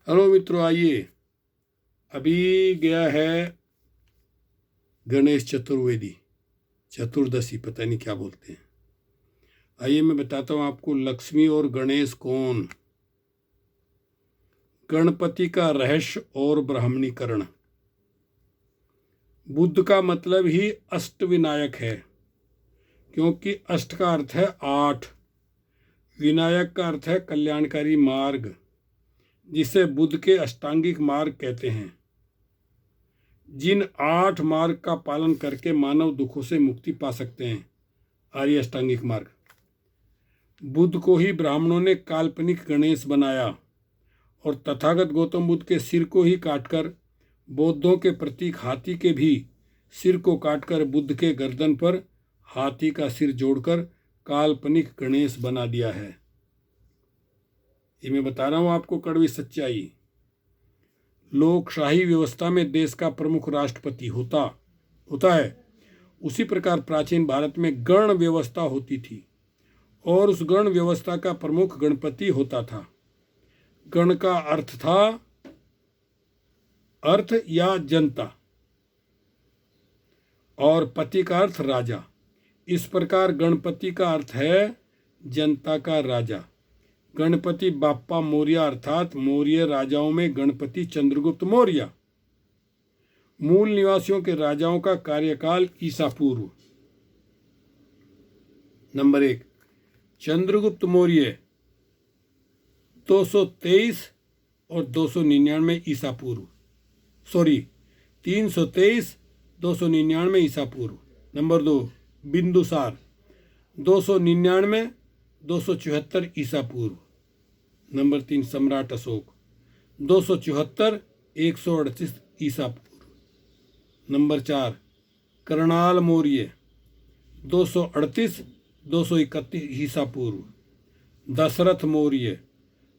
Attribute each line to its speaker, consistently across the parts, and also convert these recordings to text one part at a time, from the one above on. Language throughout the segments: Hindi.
Speaker 1: हेलो मित्रों, आइए। अभी गया है गणेश चतुर्दशी, पता नहीं क्या बोलते हैं। आइए मैं बताता हूँ आपको लक्ष्मी और गणेश कौन। गणपति का रहस्य और ब्राह्मणीकरण। बुद्ध का मतलब ही अष्ट विनायक है, क्योंकि अष्ट का अर्थ है 8, विनायक का अर्थ है कल्याणकारी मार्ग, जिसे बुद्ध के अष्टांगिक मार्ग कहते हैं। जिन 8 मार्ग का पालन करके मानव दुखों से मुक्ति पा सकते हैं, आर्य अष्टांगिक मार्ग। बुद्ध को ही ब्राह्मणों ने काल्पनिक गणेश बनाया और तथागत गौतम बुद्ध के सिर को ही काटकर बौद्धों के प्रतीक हाथी के भी सिर को काटकर बुद्ध के गर्दन पर हाथी का सिर जोड़कर काल्पनिक गणेश बना दिया है। ये मैं बता रहा हूँ आपको कड़वी सच्चाई। लोकशाही व्यवस्था में देश का प्रमुख राष्ट्रपति होता है, उसी प्रकार प्राचीन भारत में गण व्यवस्था होती थी और उस गण व्यवस्था का प्रमुख गणपति होता था। गण का अर्थ था अर्थ या जनता, और पति का अर्थ राजा। इस प्रकार गणपति का अर्थ है जनता का राजा। गणपति बाप्पा मौर्य अर्थात मौर्य राजाओं में गणपति चंद्रगुप्त मौर्य। मूल निवासियों के राजाओं का कार्यकाल ईसा पूर्व। नंबर 1, चंद्रगुप्त मौर्य 223 और 299 ईसा पूर्व, 323 299 ईसा पूर्व। नंबर 2, बिंदुसार 299 274 ईसा पूर्व। नंबर 3, सम्राट अशोक 274 138 ईसा पूर्व। नंबर 4, करणाल मौर्य 238 231 ईसा पूर्व। दशरथ मौर्य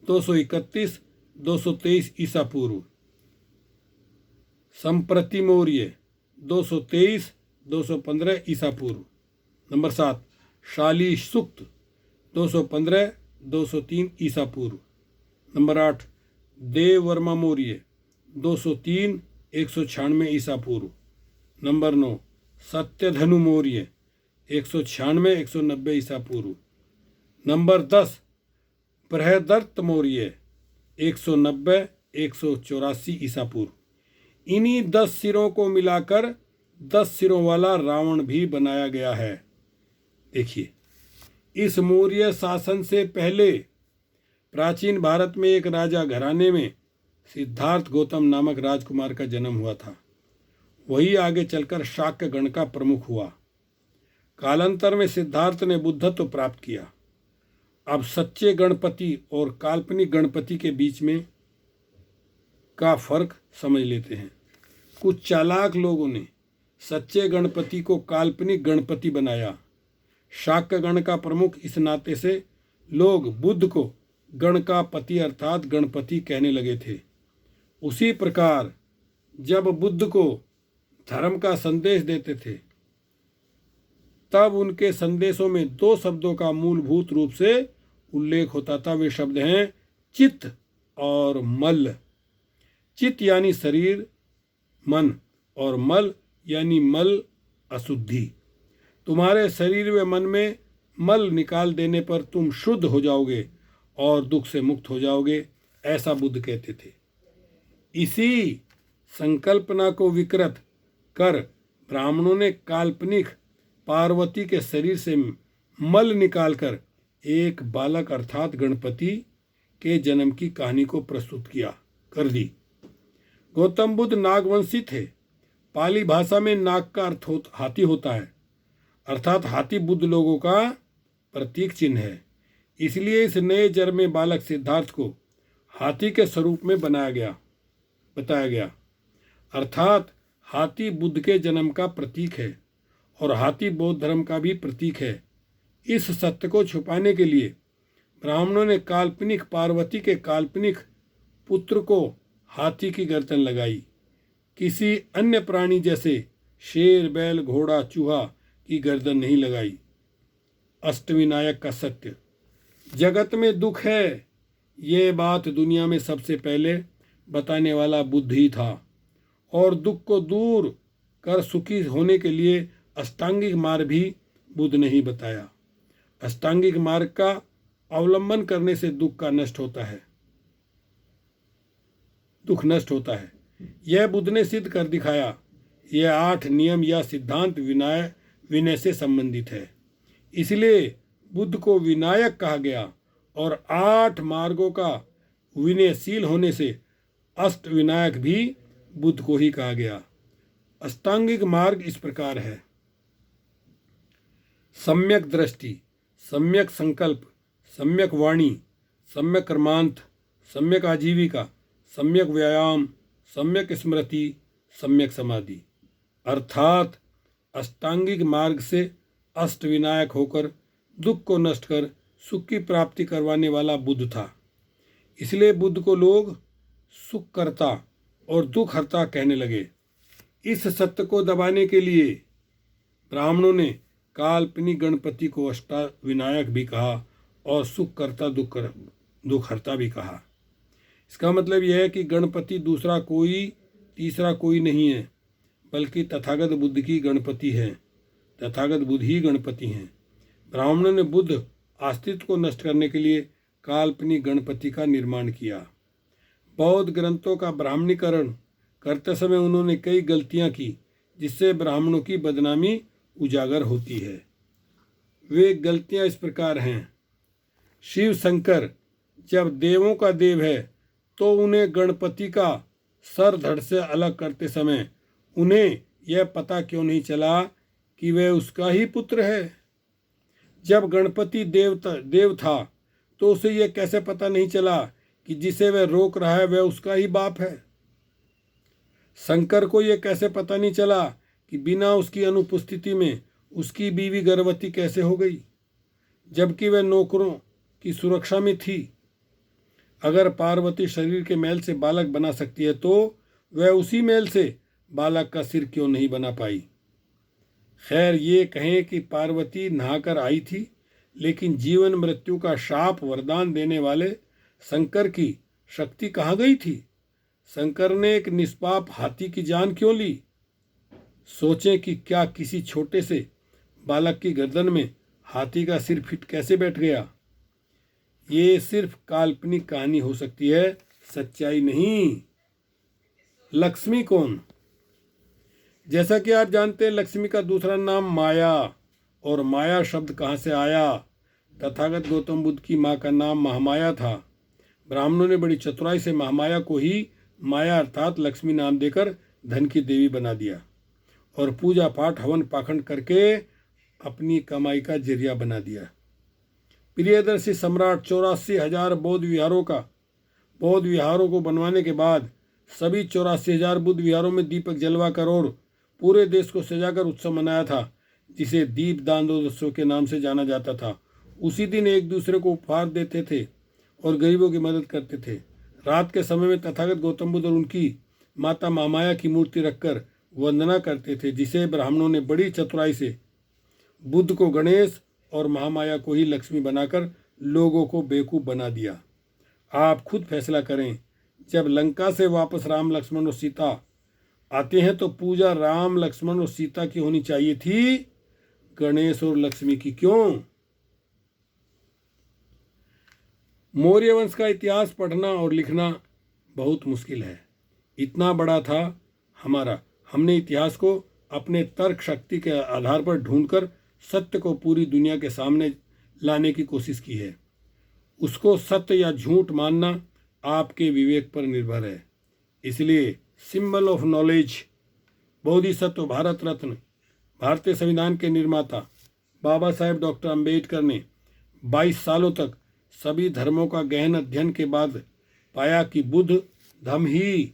Speaker 1: 231 223 ईसा पूर्व। संप्रति मौर्य 223 215 ईसा पूर्व। नंबर 7, शाली सुक्त 215 203 ईसा पूर्व। नंबर 8, देववर्मा मौर्य 203 196 ईसा पूर्व। नंबर 9, सत्यधनु मौर्य 196 190 ईसा पूर्व। नंबर 10, बृहदर्थ मौर्य 190 184 ईसा पूर्व। इन्हीं 10 सिरों को मिलाकर 10 सिरों वाला रावण भी बनाया गया है। देखिए, इस मौर्य शासन से पहले प्राचीन भारत में एक राजा घराने में सिद्धार्थ गौतम नामक राजकुमार का जन्म हुआ था। वही आगे चलकर शाक्य गण का प्रमुख हुआ। कालांतर में सिद्धार्थ ने बुद्धत्व प्राप्त किया। अब सच्चे गणपति और काल्पनिक गणपति के बीच में का फर्क समझ लेते हैं। कुछ चालाक लोगों ने सच्चे गणपति को काल्पनिक गणपति बनाया। शाक्य गण का प्रमुख इस नाते से लोग बुद्ध को गण का पति अर्थात गणपति कहने लगे थे। उसी प्रकार जब बुद्ध को धर्म का संदेश देते थे, तब उनके संदेशों में 2 शब्दों का मूलभूत रूप से उल्लेख होता था। वे शब्द हैं चित्त और मल। चित्त यानी शरीर मन, और मल यानी मल अशुद्धि। तुम्हारे शरीर व मन में मल निकाल देने पर तुम शुद्ध हो जाओगे और दुख से मुक्त हो जाओगे, ऐसा बुद्ध कहते थे। इसी संकल्पना को विकृत कर ब्राह्मणों ने काल्पनिक पार्वती के शरीर से मल निकालकर एक बालक अर्थात गणपति के जन्म की कहानी को प्रस्तुत कर दी। गौतम बुद्ध नागवंशी थे। पाली भाषा में नाग का अर्थ हाथी होता है, अर्थात हाथी बुद्ध लोगों का प्रतीक चिन्ह है। इसलिए इस नए जन्मे बालक सिद्धार्थ को हाथी के स्वरूप में बताया गया। अर्थात हाथी बुद्ध के जन्म का प्रतीक है और हाथी बौद्ध धर्म का भी प्रतीक है। इस सत्य को छुपाने के लिए ब्राह्मणों ने काल्पनिक पार्वती के काल्पनिक पुत्र को हाथी की गर्दन लगाई। किसी अन्य प्राणी जैसे शेर, बैल, घोड़ा, चूहा की गर्दन नहीं लगाई। अष्टविनायक का सत्य। जगत में दुख है, ये बात दुनिया में सबसे पहले बताने वाला बुद्ध ही था। और दुख को दूर कर सुखी होने के लिए अष्टांगिक मार्ग भी बुद्ध ने ही बताया। अष्टांगिक मार्ग का अवलंबन करने से दुख नष्ट होता है। यह बुद्ध ने सिद्ध कर दिखाया। यह 8 नियम या सिद्धांत विनय से संबंधित है, इसलिए बुद्ध को विनायक कहा गया। और 8 मार्गों का विनयशील होने से अष्ट विनायक भी बुद्ध को ही कहा गया। अष्टांगिक मार्ग इस प्रकार है: सम्यक दृष्टि, सम्यक संकल्प, सम्यक वाणी, सम्यक कर्मांत, सम्यक आजीविका, सम्यक व्यायाम, सम्यक स्मृति, सम्यक समाधि। अर्थात अष्टांगिक मार्ग से अष्टविनायक होकर दुख को नष्ट कर सुख की प्राप्ति करवाने वाला बुद्ध था। इसलिए बुद्ध को लोग सुखकर्ता और दुखहर्ता कहने लगे। इस सत्य को दबाने के लिए ब्राह्मणों ने काल्पनिक गणपति को अष्टविनायक भी कहा और सुखकर्ता दुखहर्ता भी कहा। इसका मतलब यह है कि गणपति तीसरा कोई नहीं है, बल्कि तथागत बुद्ध की गणपति है। तथागत बुद्ध ही गणपति हैं। ब्राह्मणों ने बुद्ध अस्तित्व को नष्ट करने के लिए काल्पनिक गणपति का निर्माण किया। बौद्ध ग्रंथों का ब्राह्मणीकरण करते समय उन्होंने कई गलतियां की, जिससे ब्राह्मणों की बदनामी उजागर होती है। वे गलतियां इस प्रकार हैं: शिव शंकर जब देवों का देव है तो उन्हें गणपति का सर धड़ से अलग करते समय उन्हें यह पता क्यों नहीं चला कि वह उसका ही पुत्र है? जब गणपति देव था तो उसे यह कैसे पता नहीं चला कि जिसे वह रोक रहा है वह उसका ही बाप है? शंकर को यह कैसे पता नहीं चला कि बिना उसकी अनुपस्थिति में उसकी बीवी गर्भवती कैसे हो गई, जबकि वह नौकरों की सुरक्षा में थी? अगर पार्वती शरीर के मैल से बालक बना सकती है तो वह उसी मैल से बालक का सिर क्यों नहीं बना पाई? खैर, ये कहें कि पार्वती नहाकर आई थी, लेकिन जीवन मृत्यु का शाप वरदान देने वाले शंकर की शक्ति कहाँ गई थी? शंकर ने एक निष्पाप हाथी की जान क्यों ली? सोचें कि क्या किसी छोटे से बालक की गर्दन में हाथी का सिर फिट कैसे बैठ गया? ये सिर्फ काल्पनिक कहानी हो सकती है, सच्चाई नहीं। लक्ष्मी कौन? जैसा कि आप जानते हैं, लक्ष्मी का दूसरा नाम माया, और माया शब्द कहाँ से आया? तथागत गौतम बुद्ध की माँ का नाम महामाया था। ब्राह्मणों ने बड़ी चतुराई से महामाया को ही माया अर्थात लक्ष्मी नाम देकर धन की देवी बना दिया और पूजा पाठ हवन पाखंड करके अपनी कमाई का जरिया बना दिया। प्रियदर्शी सम्राट 84,000 बौद्ध विहारों को बनवाने के बाद सभी 84,000 बुद्ध विहारों में दीपक जलवाकर और पूरे देश को सजाकर उत्सव मनाया था, जिसे दीपदान उत्सव के नाम से जाना जाता था। उसी दिन एक दूसरे को उपहार देते थे और गरीबों की मदद करते थे। रात के समय में तथागत गौतम बुद्ध और उनकी माता महामाया की मूर्ति रखकर वंदना करते थे, जिसे ब्राह्मणों ने बड़ी चतुराई से बुद्ध को गणेश और महामाया को ही लक्ष्मी बनाकर लोगों को बेवकूफ़ बना दिया। आप खुद फैसला करें। जब लंका से वापस राम, लक्ष्मण और सीता आते हैं तो पूजा राम, लक्ष्मण और सीता की होनी चाहिए थी, गणेश और लक्ष्मी की क्यों? मौर्य वंश का इतिहास पढ़ना और लिखना बहुत मुश्किल है। इतना बड़ा था हमारा। हमने इतिहास को अपने तर्क शक्ति के आधार पर ढूंढकर सत्य को पूरी दुनिया के सामने लाने की कोशिश की है। उसको सत्य या झूठ मानना आपके विवेक पर निर्भर है। इसलिए symbol of knowledge Bodhisattva Bharat Ratna भारतीय संविधान के निर्माता बाबा साहेब डॉक्टर अंबेडकर ने 22 सालों तक सभी धर्मों का गहन अध्ययन के बाद पाया कि बुद्ध धर्म ही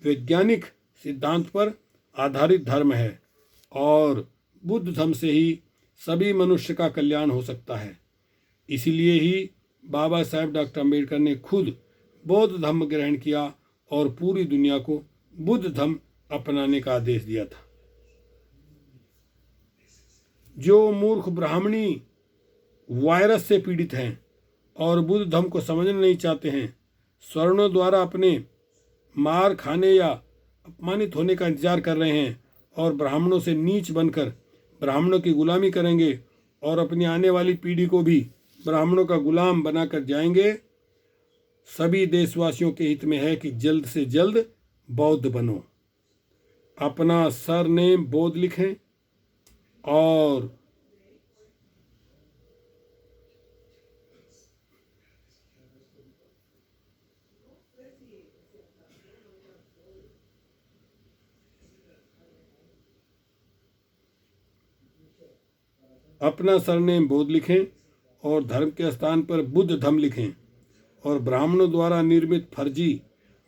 Speaker 1: वैज्ञानिक सिद्धांत पर आधारित धर्म है और बुद्ध धर्म से ही सभी मनुष्य का कल्याण हो सकता है। इसीलिए ही बाबा साहेब डॉक्टर अंबेडकर ने खुद बौद्ध धर्म ग्रहण किया और पूरी दुनिया को बुद्ध धर्म अपनाने का आदेश दिया था। जो मूर्ख ब्राह्मणी वायरस से पीड़ित हैं और बुद्ध धर्म को समझना नहीं चाहते हैं, स्वर्णों द्वारा अपने मार खाने या अपमानित होने का इंतजार कर रहे हैं और ब्राह्मणों से नीच बनकर ब्राह्मणों की गुलामी करेंगे और अपनी आने वाली पीढ़ी को भी ब्राह्मणों का गुलाम बनाकर जाएंगे। सभी देशवासियों के हित में है कि जल्द से जल्द बौद्ध बनो। अपना सरनेम बौद्ध लिखें और अपना सरनेम बौद्ध लिखें और धर्म के स्थान पर बुद्ध धर्म लिखें और ब्राह्मणों द्वारा निर्मित फर्जी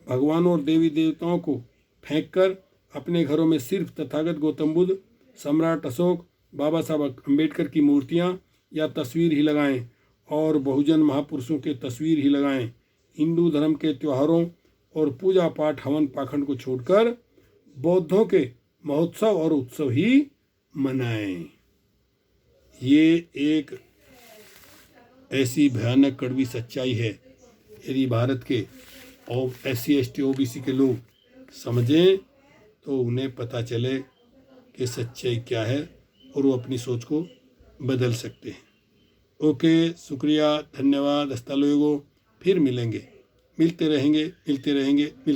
Speaker 1: भगवानों और देवी देवताओं को फेंककर अपने घरों में सिर्फ तथागत गौतम बुद्ध, सम्राट अशोक, बाबा साहब अम्बेडकर की मूर्तियां या तस्वीर ही लगाएं और बहुजन महापुरुषों के तस्वीर ही लगाएं। हिंदू धर्म के त्योहारों और पूजा पाठ हवन पाखंड को छोड़कर बौद्धों के महोत्सव और उत्सव ही मनाएं। ये एक ऐसी भयानक कड़वी सच्चाई है। यदि भारत के SC ST OBC के लोग समझें तो उन्हें पता चले कि सच्चाई क्या है और वो अपनी सोच को बदल सकते हैं। ओके, शुक्रिया, धन्यवाद, हस्ता लोगो। फिर मिलेंगे, मिलते रहेंगे।